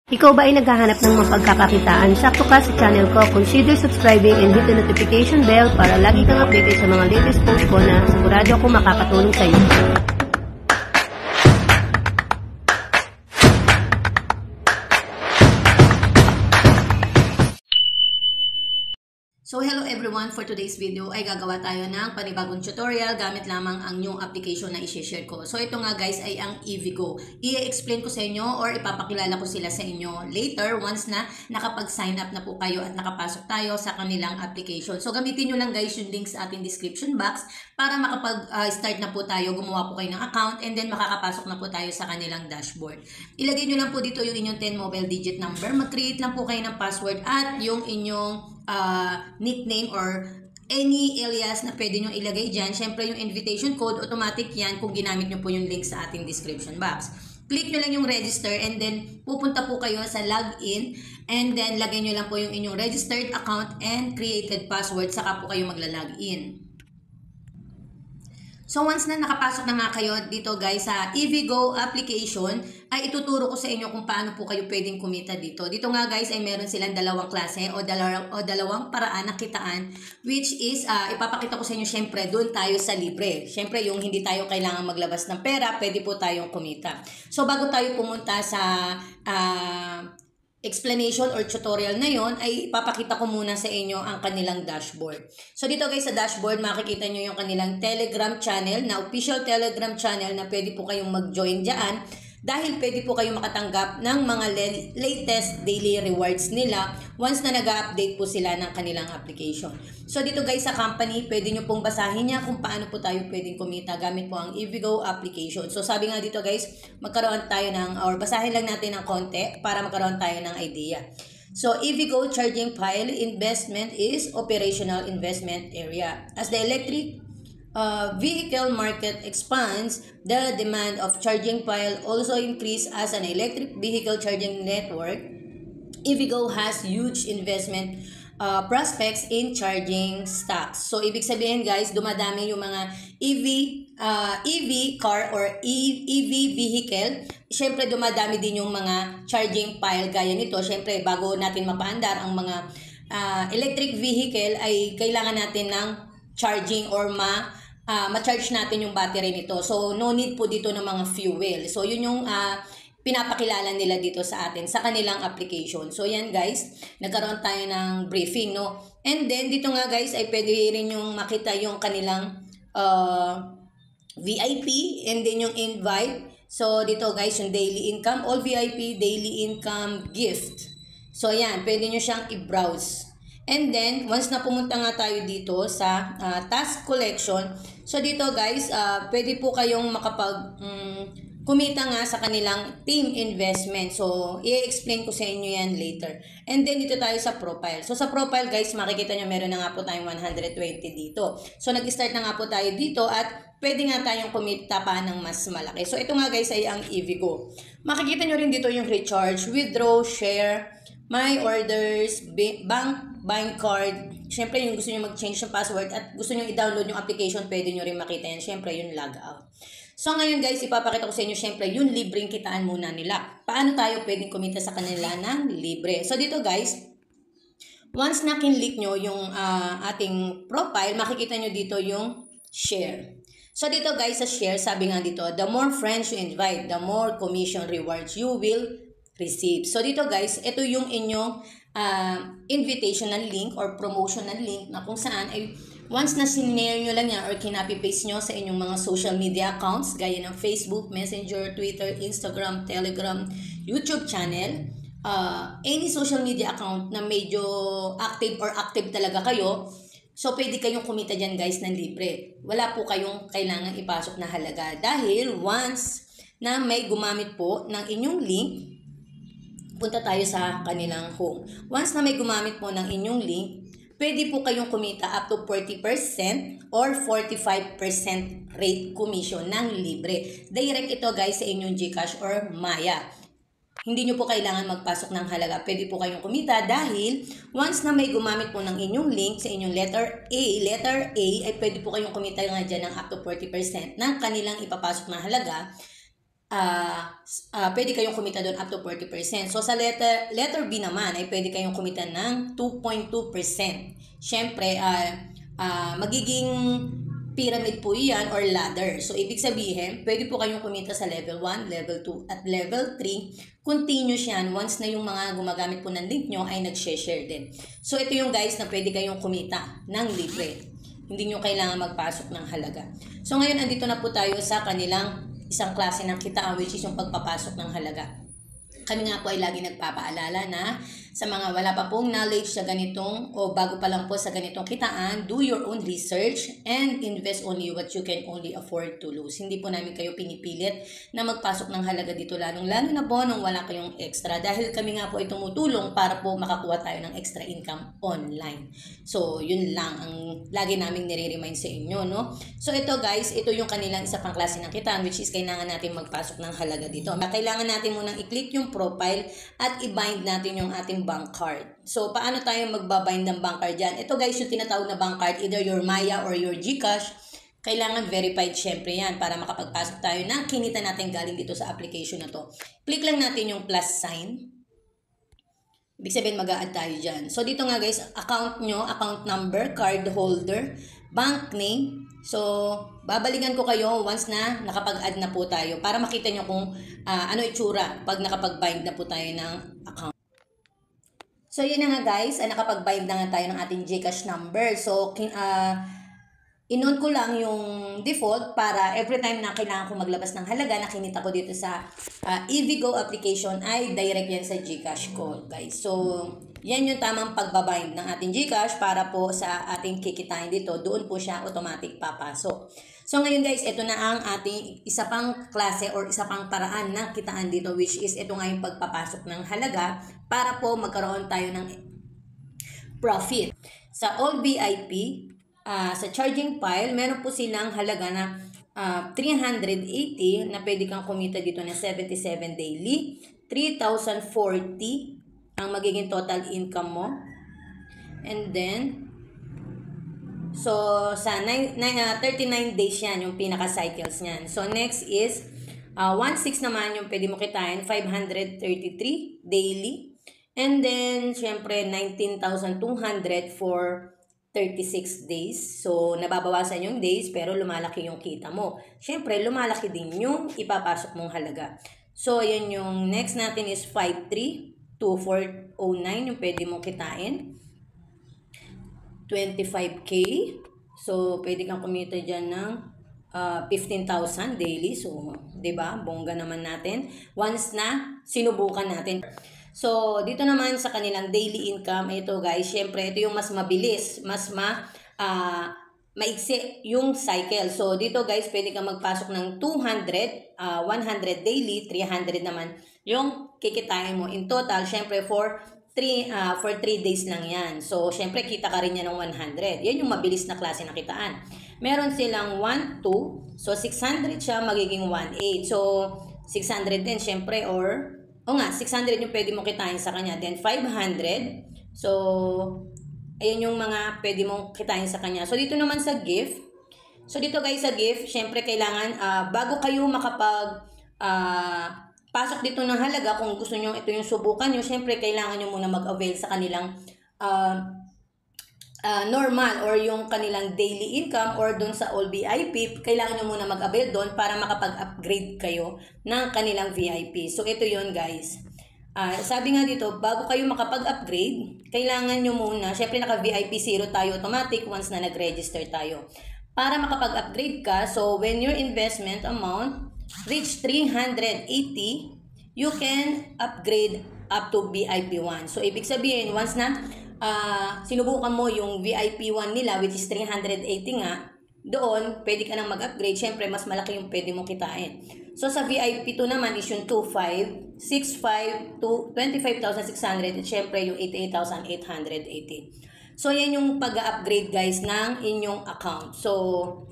Ikaw ba ay naghahanap ng mapagkakakitaan? Sakto ka sa channel ko. Consider subscribing and hit the notification bell para lagi kang updated sa mga latest post ko na sigurado ako makakatulong sa iyo. So hello everyone, for today's video ay gagawa tayo ng panibagong tutorial gamit lamang ang new application na i-share ko. So ito nga guys ay ang EVgo. I-explain ko sa inyo or ipapakilala ko sila sa inyo later once na nakapag-sign up na po kayo at nakapasok tayo sa kanilang application. So gamitin nyo lang guys yung link sa ating description box para makapag-start na po tayo, gumawa po kayo ng account and then makakapasok na po tayo sa kanilang dashboard. Ilagay nyo lang po dito yung inyong 10 mobile digit number, mag-create lang po kayo ng password at yung inyong nickname or any alias na pwede nyo ilagay dyan. Siyempre yung invitation code, automatic yan kung ginamit nyo po yung link sa ating description box. Click nyo lang yung register and then pupunta po kayo sa login and then lagay nyo lang po yung inyong registered account and created password, saka po kayo magla-login. So once na nakapasok na nga kayo dito guys sa EVgo application, ay ituturo ko sa inyo kung paano po kayo pwedeng kumita dito. Dito nga guys ay meron silang dalawang klase o dalawang paraan na kitaan, which is ipapakita ko sa inyo syempre doon tayo sa libre. Syempre yung hindi tayo kailangan maglabas ng pera, pwede po tayong kumita. So bago tayo pumunta sa explanation or tutorial na yon, ay ipapakita ko muna sa inyo ang kanilang dashboard. So dito guys sa dashboard makikita nyo yung kanilang Telegram channel, na official Telegram channel na pwede po kayong mag-join dyan dahil pwede po kayong makatanggap ng mga latest daily rewards nila once na nag-update po sila ng kanilang application. So dito guys sa company, pwede nyo pong basahin niya kung paano po tayo pwedeng kumita gamit po ang EVgo application. So sabi nga dito guys, magkaroon tayo or basahin lang natin ng konti para magkaroon tayo ng idea. So EVgo charging pile investment is operational investment area. As the electric vehicle market expands, the demand of charging pile also increase as an electric vehicle charging network. EVgo has huge investment prospects in charging stocks. So ibig sabihin guys, dumadami yung mga EV car or EV vehicle. Syempre dumadami din yung mga charging pile gaya nito. Syempre bago natin mapaandar ang mga electric vehicle ay kailangan natin ng charging or ma-charge natin yung battery nito. So, no need po dito ng mga fuel. So, yun yung pinapakilala nila dito sa atin, sa kanilang application. So, yan guys, nagkaroon tayo ng briefing, no? And then, dito nga guys, ay pwede rin yung makita yung kanilang VIP and then yung invite. So, dito guys, yung daily income, all VIP, daily income, gift. So, yan, pwede nyo siyang i-browse. And then, once na pumunta nga tayo dito sa task collection, so dito guys, pwede po kayong kumita nga sa kanilang team investment. So, i-explain ko sa inyo yan later. And then, dito tayo sa profile. So, sa profile guys, makikita nyo meron na nga po tayong 120 dito. So, nag-start na nga po tayo dito at pwede nga tayong kumita pa ng mas malaki. So, ito nga guys ay ang EVgo. Makikita nyo rin dito yung recharge, withdraw, share, my orders, bank card. Siyempre, yung gusto nyo mag-change ng password at gusto nyo i-download yung application, pwede nyo rin makita yan. Siyempre, yung log out. So, ngayon guys, ipapakita ko sa inyo, siyempre, yung libreng kitaan muna nila. Paano tayo pwedeng kumita sa kanila ng libre? So, dito guys, once na kinlik nyo yung ating profile, makikita nyo dito yung share. So, dito guys, sa share, sabi nga dito, the more friends you invite, the more commission rewards you will receive. So, dito guys, ito yung inyong invitational link or promotional link na kung saan ay once na sinare nyo lang yan or kinopy-paste nyo sa inyong mga social media accounts gaya ng Facebook, Messenger, Twitter, Instagram, Telegram, YouTube channel, any social media account na medyo active or active talaga kayo, so pwede kayong kumita dyan guys ng libre. Wala po kayong kailangan ipasok na halaga dahil once na may gumamit po ng inyong link, punta tayo sa kanilang home. Once na may gumamit po ng inyong link, pwede po kayong kumita up to 40% or 45% rate commission ng libre. Direct ito guys sa inyong GCash or Maya. Hindi nyo po kailangan magpasok ng halaga. Pwede po kayong kumita dahil once na may gumamit po ng inyong link sa inyong letter A ay pwede po kayong kumita nga dyan ng up to 40% ng kanilang ipapasok na halaga pwede kayong kumita doon up to 40%. So sa letter B naman ay pwede kayong kumita ng 2.2%. Syempre, magiging pyramid po yan or ladder. So ibig sabihin, pwede po kayong kumita sa level 1, level 2, at level 3. Continuous yan once na yung mga gumagamit po ng link nyo ay nag-share din. So ito yung guys na pwede kayong kumita ng libre. Hindi nyo kailangan magpasok ng halaga. So ngayon, andito na po tayo sa kanilang isang klase ng kitaan, which is yung pagpapasok ng halaga. Kami nga po ay lagi nagpapaalala na sa mga wala pa pong knowledge sa ganitong o bago pa lang po sa ganitong kitaan, do your own research and invest only what you can only afford to lose. Hindi po namin kayo pinipilit na magpasok ng halaga dito, lalo na po nung wala kayong extra, dahil kami nga po ay tumutulong para po makakuha tayo ng extra income online. So yun lang ang lagi naming nire-remind sa inyo, no? So ito guys, ito yung kanilang isa pang klase ng kitaan, which is kailangan natin magpasok ng halaga dito. Kailangan natin munang i-click yung profile at i-bind natin yung ating bank card. So, paano tayo magbabind ng bank card dyan? Ito guys, yung tinatawag na bank card, either your Maya or your GCash, kailangan verified syempre yan para makapagpasok tayo na kinita natin galing dito sa application na to. Click lang natin yung plus sign. Ibig sabihin mag-a-add tayo dyan. So, dito nga guys, account nyo, account number, card holder, bank name. So, babalikan ko kayo once na nakapag-add na po tayo para makita nyo kung ano itsura pag nakapag-bind na po tayo ng account. So, yun na nga guys, nakapag-bind na nga tayo ng ating GCash number. So, in-on ko lang yung default para every time na kailangan ko maglabas ng halaga na kinita ko dito sa EVgo application ay direct yan sa GCash ko guys. So, yan yung tamang pagbabind ng ating GCash para po sa ating kikitain dito. Doon po siya automatic papasok. So ngayon guys, ito na ang ating isa pang klase or isa pang paraan ng kitaan dito, which is ito nga yung pagpapasok ng halaga para po magkaroon tayo ng profit. Sa All VIP, sa charging pile, meron po silang halaga na 380 na pwede kang kumita dito na 77 daily, 3,040 ang magiging total income mo. And then, so, sa 39 days yan, yung pinaka-cycles niyan. So, next is, 1.6 naman yung pwede mo kitain, 533 daily. And then, syempre, 19,200 for 36 days. So, nababawasan yung days, pero lumalaki yung kita mo. Syempre, lumalaki din yung ipapasok mong halaga. So, ayan yung next natin is 532,409 yung pwede mong kitain. 25K. So, pwede kang kumita dyan ng 15,000 daily. So, 'di ba? Bongga naman natin. Once na sinubukan natin. So, dito naman sa kanilang daily income, ito guys, syempre, ito yung mas mabilis, mas maiksi yung cycle. So, dito guys, pwede kang magpasok ng 200, 100 daily, 300 naman yung kikitain mo. In total, syempre, for 3 days lang yan. So, syempre, kita ka rin yan ng 100. Yan yung mabilis na klase na kitaan. Meron silang 1, 2. So, 600 siya, magiging 1,800. So, 600 din, syempre, or 600 yung pwede mo kitain sa kanya. Then, 500. So, ayan yung mga pwede mong kitain sa kanya. So, dito naman sa gift. So, dito guys sa gift, syempre, kailangan, bago kayo pasok dito ng halaga, kung gusto nyo ito yung subukan nyo, syempre, kailangan nyo muna mag-avail sa kanilang normal or yung kanilang daily income or doon sa All VIP, kailangan nyo muna mag-avail doon para makapag-upgrade kayo ng kanilang VIP. So, ito yon guys. Sabi nga dito, bago kayo makapag-upgrade, kailangan nyo muna, syempre naka-VIP 0 tayo automatic once na nag-register tayo. Para makapag-upgrade ka, so when your investment amount reach 380, you can upgrade up to VIP 1. So, ibig sabihin, once na sinubukan mo yung VIP 1 nila, which is 380 nga, doon, pwede ka nang mag-upgrade. Siyempre, mas malaki yung pwede mo kitain. So, sa VIP 2 naman is yung 2,500, 6,500 to 25,600, at siyempre yung 88,880. So, yan yung pag-upgrade guys ng inyong account. So,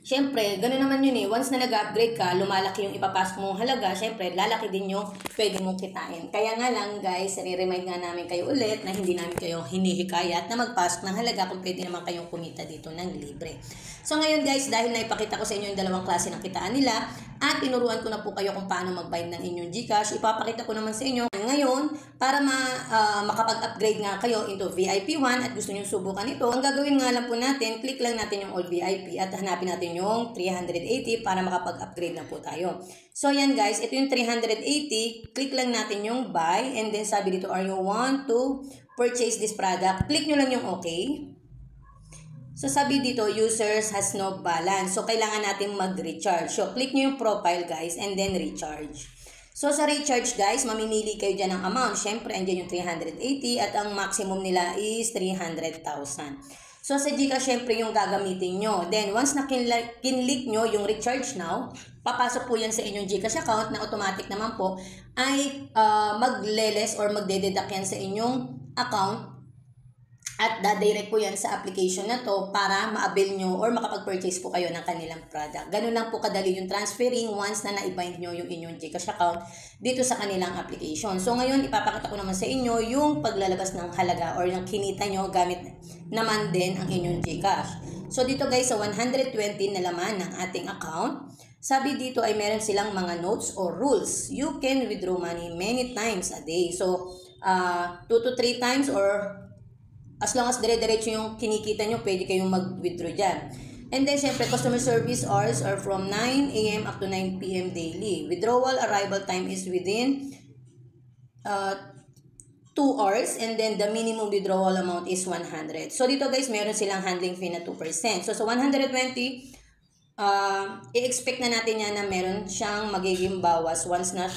Siyempre, gano'n naman yun eh. Once na nag-upgrade ka, lumalaki yung ipapasok mong halaga, siyempre, lalaki din yung pwede mong kitain. Kaya nga lang, guys, nire-remind nga namin kayo ulit na hindi namin kayo hinihikayat na magpasok ng halaga kung pwede naman kayong kumita dito ng libre. So ngayon, guys, dahil naipakita ko sa inyo yung dalawang klase ng kitaan nila at tinuruan ko na po kayo kung paano mag-bind ng inyong GCash, ipapakita ko naman sa inyo ngayon para makapag-upgrade nga kayo into VIP 1 at gusto nyo subukan ito. Ang gagawin nga lang po natin, click lang natin yung all VIP at hanapin natin yung 380 para makapag-upgrade na po tayo. So yan guys, ito yung 380, click lang natin yung buy and then sabi dito, are you want to purchase this product? Click nyo lang yung okay. So sabi dito, users has no balance. So kailangan natin mag-recharge. So click nyo yung profile guys and then recharge. So sa recharge guys, mamimili kayo dyan ng amount. Siyempre, andyan yung 380 at ang maximum nila is 300,000. So sa GCash, siyempre yung gagamitin nyo. Then once na kinlik nyo yung recharge now, papasok po yan sa inyong GCash account na automatic naman po ay magle-less or magdededuct yan sa inyong account. At dadirect po yan sa application na to para ma-avail nyo or makapag-purchase po kayo ng kanilang product. Ganun lang po kadali yung transferring once na na-bind nyo yung inyong GCash account dito sa kanilang application. So ngayon, ipapakita ko naman sa inyo yung paglalabas ng halaga or yung kinita nyo gamit naman din ang inyong GCash. So dito guys, sa 120 na laman ng ating account, sabi dito ay meron silang mga notes or rules. You can withdraw money many times a day. So 2 to 3 times or as long as dire-diretso yung kinikita nyo, pwede kayong mag-withdraw dyan. And then, syempre, customer service hours are from 9 a.m. up to 9 p.m. daily. Withdrawal arrival time is within 2 hours. And then, the minimum withdrawal amount is 100. So, dito guys, meron silang handling fee na 2%. So, sa 120, i-expect na natin yan na meron siyang magiging bawas once na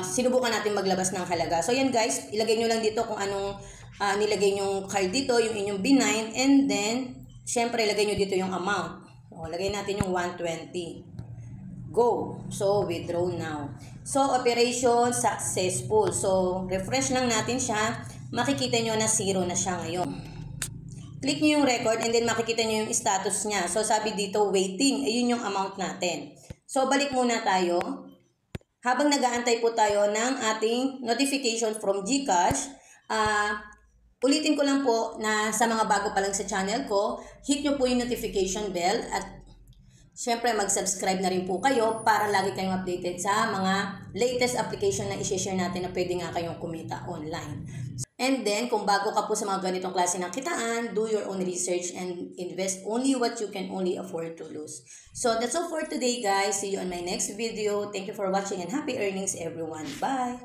sinubukan natin maglabas ng halaga. So, yan guys, ilagay nyo lang dito kung anong nilagay yung card dito, yung inyong B9, and then, syempre, ilagay nyo dito yung amount. So, lagay natin yung 120. Go! So, withdraw now. So, operation successful. So, refresh lang natin siya. Makikita nyo na 0 na siya ngayon. Click nyo yung record, and then makikita nyo yung status niya. So, sabi dito, waiting. Ayun yung amount natin. So, balik muna tayo. Habang nag-aantay po tayo ng ating notification from GCash, ulitin ko lang po na sa mga bago pa lang sa channel ko, hit nyo po yung notification bell at syempre mag-subscribe na rin po kayo para lagi kayong updated sa mga latest application na i-share natin na pwede nga kayong kumita online. And then, kung bago ka po sa mga ganitong klase ng kitaan, do your own research and invest only what you can only afford to lose. So, that's all for today guys. See you on my next video. Thank you for watching and happy earnings everyone. Bye!